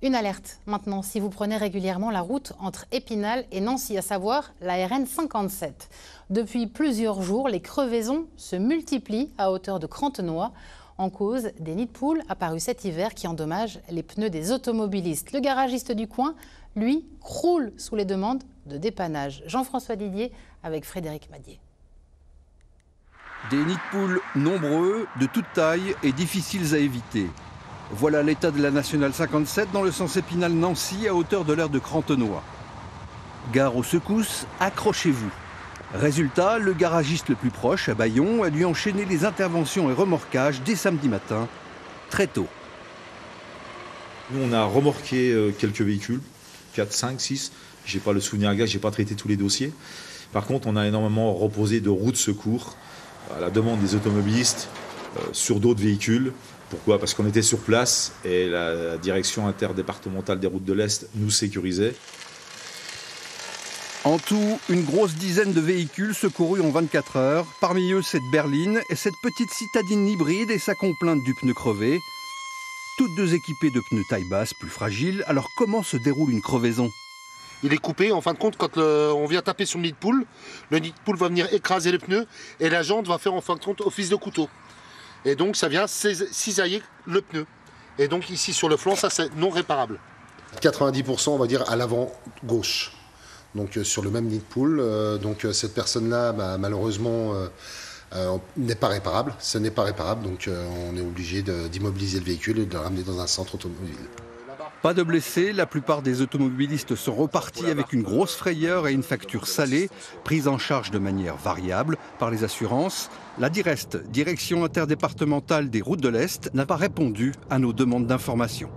Une alerte maintenant si vous prenez régulièrement la route entre Épinal et Nancy, à savoir la RN 57. Depuis plusieurs jours, les crevaisons se multiplient à hauteur de Crantenoy, en cause des nids de poules apparus cet hiver qui endommagent les pneus des automobilistes. Le garagiste du coin, lui, croule sous les demandes de dépannage. Jean-François Didier avec Frédéric Madier. Des nids de poules nombreux, de toute taille et difficiles à éviter. Voilà l'état de la Nationale 57 dans le sens Épinal-Nancy à hauteur de l'aire de Crantenoy. Gare aux secousses, accrochez-vous. Résultat, le garagiste le plus proche, à Bayon, a dû enchaîner les interventions et remorquages dès samedi matin, très tôt. Nous, on a remorqué quelques véhicules, 4, 5, 6. Je n'ai pas le souvenir exact, je n'ai pas traité tous les dossiers. Par contre, on a énormément reposé de roues de secours à la demande des automobilistes sur d'autres véhicules. Pourquoi? Parce qu'on était sur place et la direction interdépartementale des routes de l'Est nous sécurisait. En tout, une grosse dizaine de véhicules secourus en 24 heures. Parmi eux, cette berline et cette petite citadine hybride et sa complainte du pneu crevé. Toutes deux équipées de pneus taille basse, plus fragiles. Alors comment se déroule une crevaison? Il est coupé, en fin de compte, quand on vient taper sur le nid de poule va venir écraser le pneu et la jante va faire en fin de compte office de couteau. Et donc ça vient cisailler le pneu. Et donc ici sur le flanc, ça c'est non réparable. 90% on va dire à l'avant gauche. Donc sur le même nid de poule. Donc cette personne-là, malheureusement, n'est pas réparable. Ce n'est pas réparable, donc on est obligé d'immobiliser le véhicule et de le ramener dans un centre automobile. Pas de blessés, la plupart des automobilistes sont repartis avec une grosse frayeur et une facture salée, prise en charge de manière variable par les assurances. La DIREST, Direction interdépartementale des routes de l'Est, n'a pas répondu à nos demandes d'information.